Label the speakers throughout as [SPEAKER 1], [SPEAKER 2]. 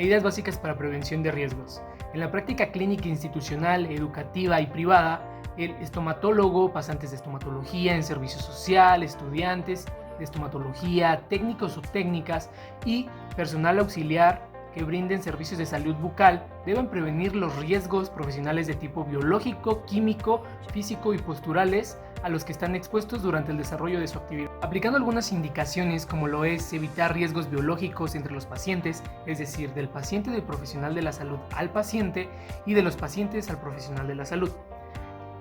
[SPEAKER 1] Medidas básicas para prevención de riesgos. En la práctica clínica institucional, educativa y privada, el estomatólogo, pasantes de estomatología en servicio social, estudiantes de estomatología, técnicos o técnicas y personal auxiliar que brinden servicios de salud bucal deben prevenir los riesgos profesionales de tipo biológico, químico, físico y posturales a los que están expuestos durante el desarrollo de su actividad, aplicando algunas indicaciones como lo es evitar riesgos biológicos entre los pacientes, es decir, del paciente del profesional de la salud al paciente y de los pacientes al profesional de la salud.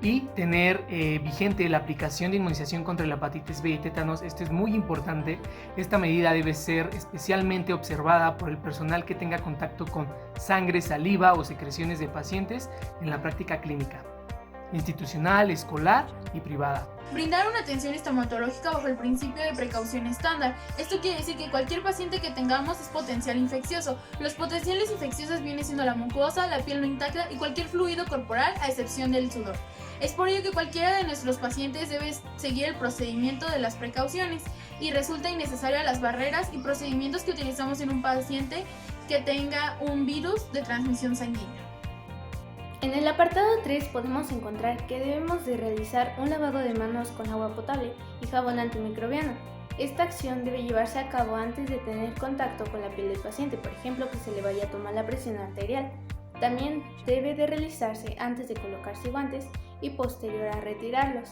[SPEAKER 1] Y tener vigente la aplicación de inmunización contra la hepatitis B y tétanos. Esto es muy importante. Esta medida debe ser especialmente observada por el personal que tenga contacto con sangre, saliva o secreciones de pacientes en la práctica clínica, institucional, escolar y privada.
[SPEAKER 2] Brindar una atención estomatológica bajo el principio de precaución estándar. Esto quiere decir que cualquier paciente que tengamos es potencial infeccioso. Los potenciales infecciosos vienen siendo la mucosa, la piel no intacta y cualquier fluido corporal a excepción del sudor. Es por ello que cualquiera de nuestros pacientes debe seguir el procedimiento de las precauciones y resulta innecesaria las barreras y procedimientos que utilizamos en un paciente que tenga un virus de transmisión sanguínea.
[SPEAKER 3] En el apartado 3 podemos encontrar que debemos de realizar un lavado de manos con agua potable y jabón antimicrobiano. Esta acción debe llevarse a cabo antes de tener contacto con la piel del paciente, por ejemplo, que se le vaya a tomar la presión arterial. También debe de realizarse antes de colocarse guantes y posterior a retirarlos.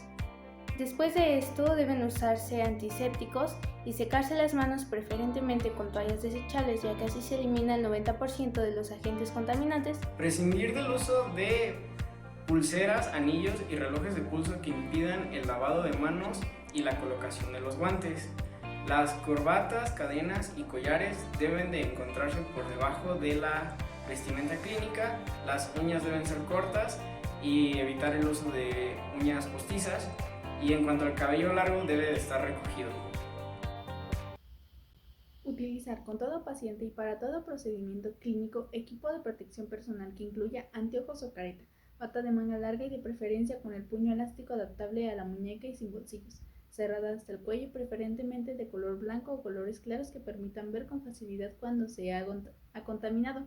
[SPEAKER 3] Después de esto deben usarse antisépticos y secarse las manos preferentemente con toallas desechables, ya que así se elimina el 90% de los agentes contaminantes.
[SPEAKER 4] Prescindir del uso de pulseras, anillos y relojes de pulso que impidan el lavado de manos y la colocación de los guantes. Las corbatas, cadenas y collares deben de encontrarse por debajo de la vestimenta clínica. Las uñas deben ser cortas y evitar el uso de uñas postizas. Y en cuanto al cabello largo, debe de estar recogido.
[SPEAKER 5] Utilizar con todo paciente y para todo procedimiento clínico equipo de protección personal que incluya anteojos o careta, bata de manga larga y de preferencia con el puño elástico adaptable a la muñeca y sin bolsillos, cerrada hasta el cuello, preferentemente de color blanco o colores claros que permitan ver con facilidad cuando se ha contaminado,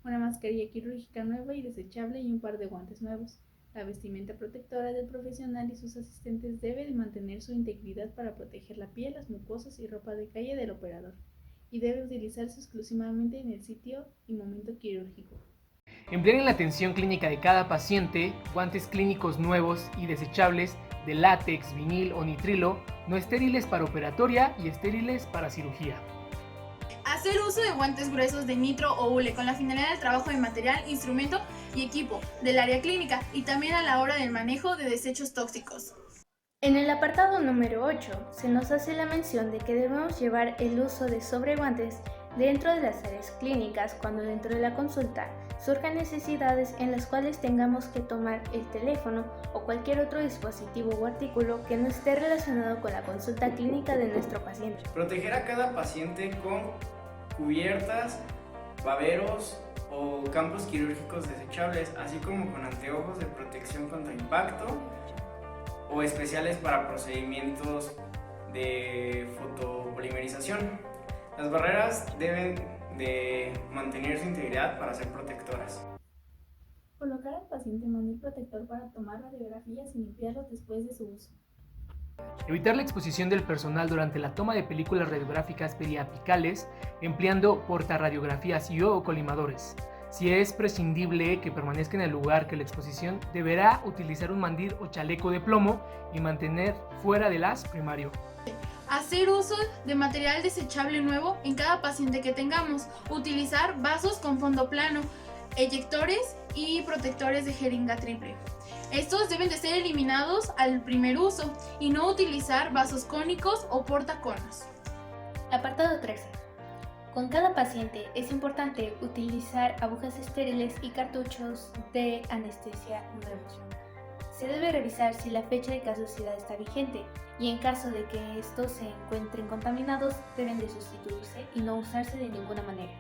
[SPEAKER 5] una mascarilla quirúrgica nueva y desechable y un par de guantes nuevos. La vestimenta protectora del profesional y sus asistentes debe de mantener su integridad para proteger la piel, las mucosas y ropa de calle del operador, y debe utilizarse exclusivamente en el sitio y momento quirúrgico.
[SPEAKER 1] Emplear en la atención clínica de cada paciente guantes clínicos nuevos y desechables de látex, vinil o nitrilo, no estériles para operatoria y estériles para cirugía.
[SPEAKER 2] Hacer uso de guantes gruesos de nitro o hule con la finalidad del trabajo de material, instrumento y equipo del área clínica y también a la hora del manejo de desechos tóxicos.
[SPEAKER 3] En el apartado número 8 se nos hace la mención de que debemos llevar el uso de sobreguantes dentro de las áreas clínicas cuando dentro de la consulta surjan necesidades en las cuales tengamos que tomar el teléfono o cualquier otro dispositivo o artículo que no esté relacionado con la consulta clínica de nuestro paciente.
[SPEAKER 4] Proteger a cada paciente con cubiertas, baberos o campos quirúrgicos desechables, así como con anteojos de protección contra impacto o especiales para procedimientos de fotopolimerización. Las barreras deben de mantener su integridad para ser protectoras.
[SPEAKER 5] Colocar al paciente mandil protector para tomar radiografías y limpiarlos después de su uso.
[SPEAKER 1] Evitar la exposición del personal durante la toma de películas radiográficas periapicales empleando portarradiografías y o colimadores. Si es prescindible que permanezca en el lugar que la exposición, deberá utilizar un mandil o chaleco de plomo y mantener fuera del haz primario.
[SPEAKER 2] Hacer uso de material desechable nuevo en cada paciente que tengamos. Utilizar vasos con fondo plano, eyectores y protectores de jeringa triple. Estos deben de ser eliminados al primer uso y no utilizar vasos cónicos o portaconos.
[SPEAKER 3] Apartado 13. Con cada paciente es importante utilizar agujas estériles y cartuchos de anestesia nuevos. Se debe revisar si la fecha de caducidad está vigente y en caso de que estos se encuentren contaminados deben de sustituirse y no usarse de ninguna manera.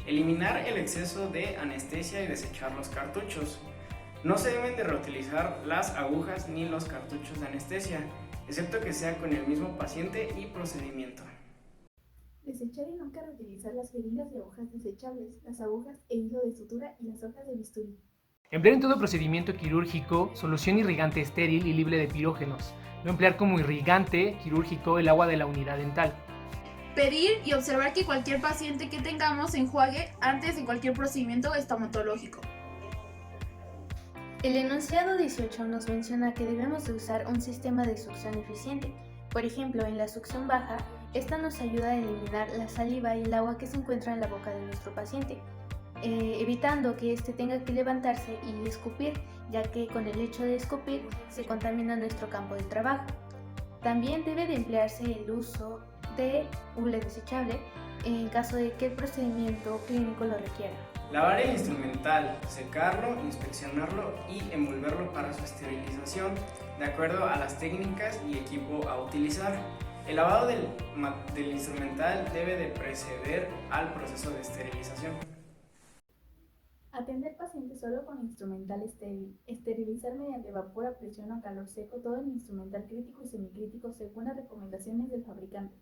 [SPEAKER 4] Eliminar el exceso de anestesia y desechar los cartuchos. No se deben de reutilizar las agujas ni los cartuchos de anestesia, excepto que sea con el mismo paciente y procedimiento.
[SPEAKER 5] Desechar y nunca reutilizar las jeringas y agujas desechables, las agujas e hilo de sutura y las hojas de bisturí.
[SPEAKER 1] Emplear en todo procedimiento quirúrgico solución irrigante estéril y libre de pirógenos. No emplear como irrigante quirúrgico el agua de la unidad dental.
[SPEAKER 2] Pedir y observar que cualquier paciente que tengamos se enjuague antes de cualquier procedimiento estomatológico.
[SPEAKER 3] El enunciado 18 nos menciona que debemos de usar un sistema de succión eficiente. Por ejemplo, en la succión baja, esta nos ayuda a eliminar la saliva y el agua que se encuentra en la boca de nuestro paciente, evitando que éste tenga que levantarse y escupir, ya que con el hecho de escupir se contamina nuestro campo de trabajo. También debe de emplearse el uso de hule desechable en caso de que el procedimiento clínico lo requiera.
[SPEAKER 4] Lavar el instrumental, secarlo, inspeccionarlo y envolverlo para su esterilización de acuerdo a las técnicas y equipo a utilizar. El lavado del instrumental debe de preceder al proceso de esterilización.
[SPEAKER 5] Atender pacientes solo con instrumental estéril. Esterilizar mediante vapor a presión o calor seco todo el instrumental crítico y semicrítico según las recomendaciones del fabricante.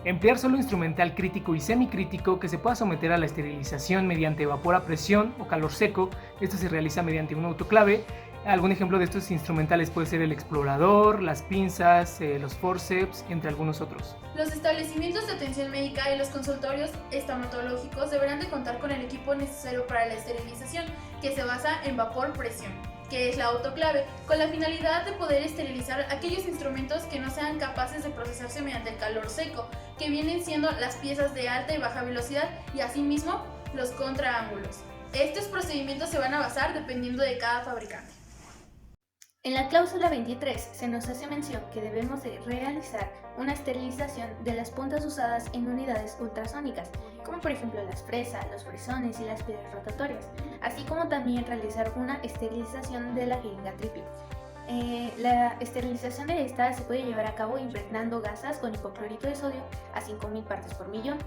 [SPEAKER 1] Emplear solo instrumental crítico y semicrítico que se pueda someter a la esterilización mediante vapor a presión o calor seco. Esto se realiza mediante un autoclave. Algún ejemplo de estos instrumentales puede ser el explorador, las pinzas, los forceps, entre algunos otros.
[SPEAKER 2] Los establecimientos de atención médica y los consultorios estomatológicos deberán de contar con el equipo necesario para la esterilización, que se basa en vapor-presión, que es la autoclave, con la finalidad de poder esterilizar aquellos instrumentos que no sean capaces de procesarse mediante el calor seco, que vienen siendo las piezas de alta y baja velocidad y asimismo los contraángulos. Estos procedimientos se van a basar dependiendo de cada fabricante.
[SPEAKER 3] En la cláusula 23 se nos hace mención que debemos de realizar una esterilización de las puntas usadas en unidades ultrasónicas, como por ejemplo las fresas, los fresones y las piedras rotatorias, así como también realizar una esterilización de la jeringa triple. La esterilización de esta se puede llevar a cabo impregnando gasas con hipoclorito de sodio a 5000 partes por millón.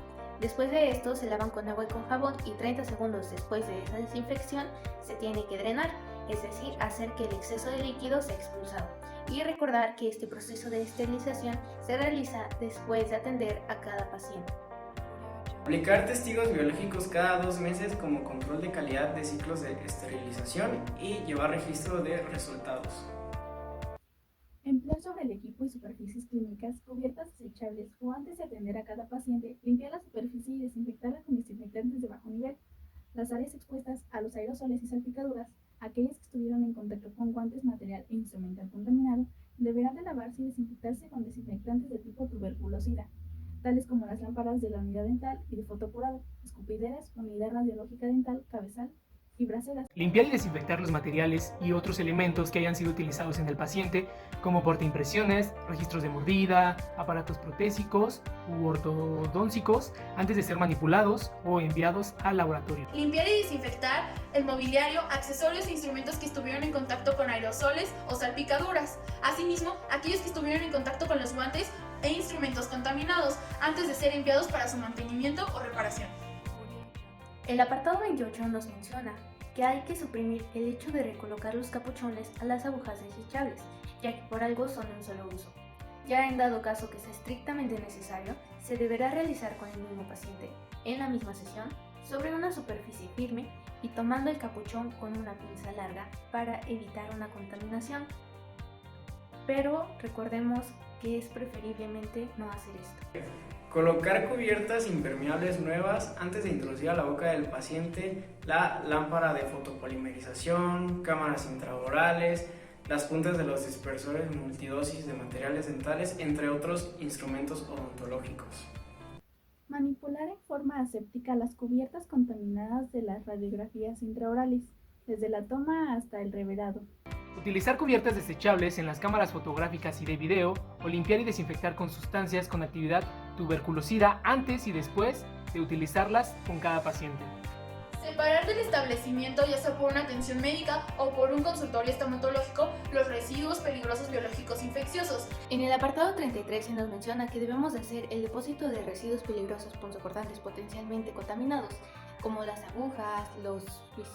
[SPEAKER 3] Después de esto se lavan con agua y con jabón y 30 segundos después de esa desinfección se tiene que drenar, es decir, hacer que el exceso de líquido sea expulsado. Y recordar que este proceso de esterilización se realiza después de atender a cada paciente.
[SPEAKER 4] Aplicar testigos biológicos cada 2 meses como control de calidad de ciclos de esterilización y llevar registro de resultados.
[SPEAKER 5] Emplear sobre el equipo y superficies clínicas cubiertas desechables o antes de atender a cada paciente, limpiar la superficie y desinfectarla con desinfectantes de bajo nivel. Las áreas expuestas a los aerosoles y salpicaduras, aquellas que estuvieron en contacto con guantes, material e instrumental contaminado, deberán de lavarse y desinfectarse con desinfectantes de tipo tuberculosida, tales como las lámparas de la unidad dental y de fotocurado, escupideras, unidad radiológica dental, cabezal y braseras.
[SPEAKER 1] Limpiar y desinfectar los materiales y otros elementos que hayan sido utilizados en el paciente, como portaimpresiones, registros de mordida, aparatos protésicos u ortodóncicos, antes de ser manipulados o enviados al laboratorio.
[SPEAKER 2] Limpiar y desinfectar el mobiliario, accesorios e instrumentos que estuvieron en contacto con aerosoles o salpicaduras. Asimismo, aquellos que estuvieron en contacto con los guantes e instrumentos contaminados, antes de ser enviados para su mantenimiento o reparación.
[SPEAKER 3] El apartado 28 nos menciona que hay que suprimir el hecho de recolocar los capuchones a las agujas desechables, ya que por algo son un solo uso. Ya en dado caso que sea estrictamente necesario, se deberá realizar con el mismo paciente, en la misma sesión, sobre una superficie firme y tomando el capuchón con una pinza larga para evitar una contaminación. Pero recordemos que es preferiblemente no hacer esto.
[SPEAKER 4] Colocar cubiertas impermeables nuevas antes de introducir a la boca del paciente la lámpara de fotopolimerización, cámaras intraorales, las puntas de los dispersores multidosis de materiales dentales, entre otros instrumentos odontológicos.
[SPEAKER 5] Manipular en forma aséptica las cubiertas contaminadas de las radiografías intraorales, desde la toma hasta el revelado.
[SPEAKER 1] Utilizar cubiertas desechables en las cámaras fotográficas y de video o limpiar y desinfectar con sustancias con actividad tuberculosida antes y después de utilizarlas con cada paciente.
[SPEAKER 2] Separar del establecimiento, ya sea por una atención médica o por un consultorio estomatológico, los residuos peligrosos biológicos infecciosos.
[SPEAKER 3] En el apartado 33 se nos menciona que debemos de hacer el depósito de residuos peligrosos punzocortantes potencialmente contaminados como las agujas,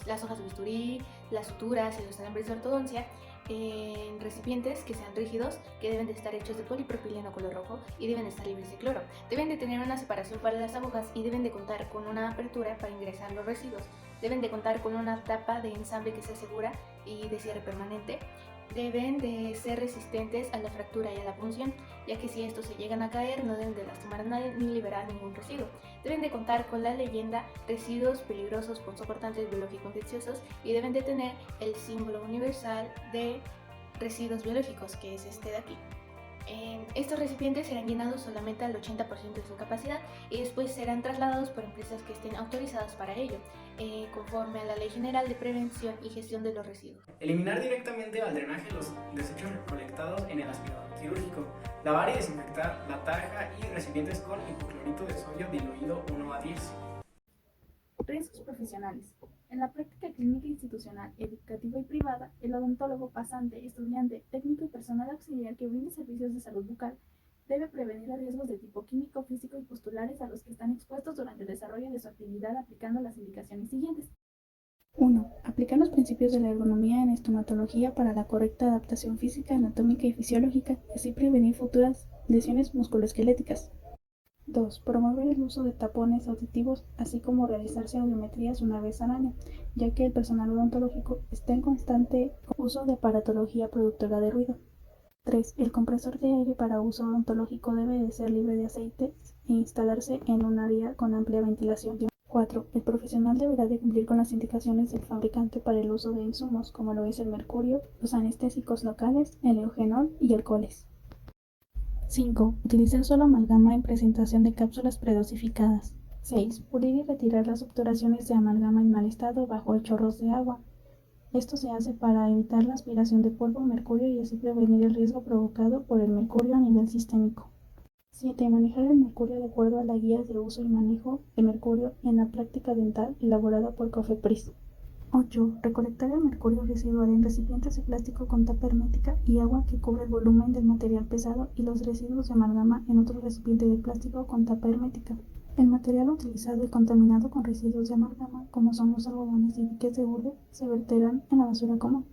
[SPEAKER 3] las hojas de bisturí, las suturas y los alambres de ortodoncia, en recipientes que sean rígidos, que deben de estar hechos de polipropileno color rojo y deben de estar libres de cloro. Deben de tener una separación para las agujas y deben de contar con una apertura para ingresar los residuos. Deben de contar con una tapa de ensamble que sea segura y de cierre permanente. Deben de ser resistentes a la fractura y a la punción, ya que si estos se llegan a caer no deben de lastimar a nadie ni liberar ningún residuo. Deben de contar con la leyenda residuos peligrosos punzocortantes biológicos infecciosos y deben de tener el símbolo universal de residuos biológicos, que es este de aquí. Estos recipientes serán llenados solamente al 80% de su capacidad y después serán trasladados por empresas que estén autorizadas para ello, conforme a la Ley General de Prevención y Gestión de los Residuos.
[SPEAKER 4] Eliminar directamente al drenaje los desechos recolectados en el aspirador quirúrgico. Lavar y desinfectar la tarja y recipientes con hipoclorito de sodio diluido 1:10.
[SPEAKER 5] Riesgos profesionales. En la práctica clínica institucional, educativa y privada, el odontólogo, pasante, estudiante, técnico y personal auxiliar que brinde servicios de salud bucal debe prevenir los riesgos de tipo químico, físico y postulares a los que están expuestos durante el desarrollo de su actividad aplicando las indicaciones siguientes. 1. Aplicar los principios de la ergonomía en estomatología para la correcta adaptación física, anatómica y fisiológica y así prevenir futuras lesiones musculoesqueléticas. 2. Promover el uso de tapones auditivos, así como realizarse audiometrías una vez al año, ya que el personal odontológico está en constante uso de aparatología productora de ruido. 3. El compresor de aire para uso odontológico debe de ser libre de aceites e instalarse en un área con amplia ventilación. 4. El profesional deberá de cumplir con las indicaciones del fabricante para el uso de insumos, como lo es el mercurio, los anestésicos locales, el eugenol y alcoholes. 5. Utilizar solo amalgama en presentación de cápsulas predosificadas. 6. Pulir y retirar las obturaciones de amalgama en mal estado bajo chorros de agua. Esto se hace para evitar la aspiración de polvo, mercurio y así prevenir el riesgo provocado por el mercurio a nivel sistémico. 7. Manejar el mercurio de acuerdo a la guía de uso y manejo de mercurio en la práctica dental elaborada por COFEPRIS. 8. Recolectar el mercurio residual en recipientes de plástico con tapa hermética y agua que cubra el volumen del material pesado y los residuos de amalgama en otro recipiente de plástico con tapa hermética. El material utilizado y contaminado con residuos de amalgama, como son los algodones y diques de hule, se verterán en la basura común.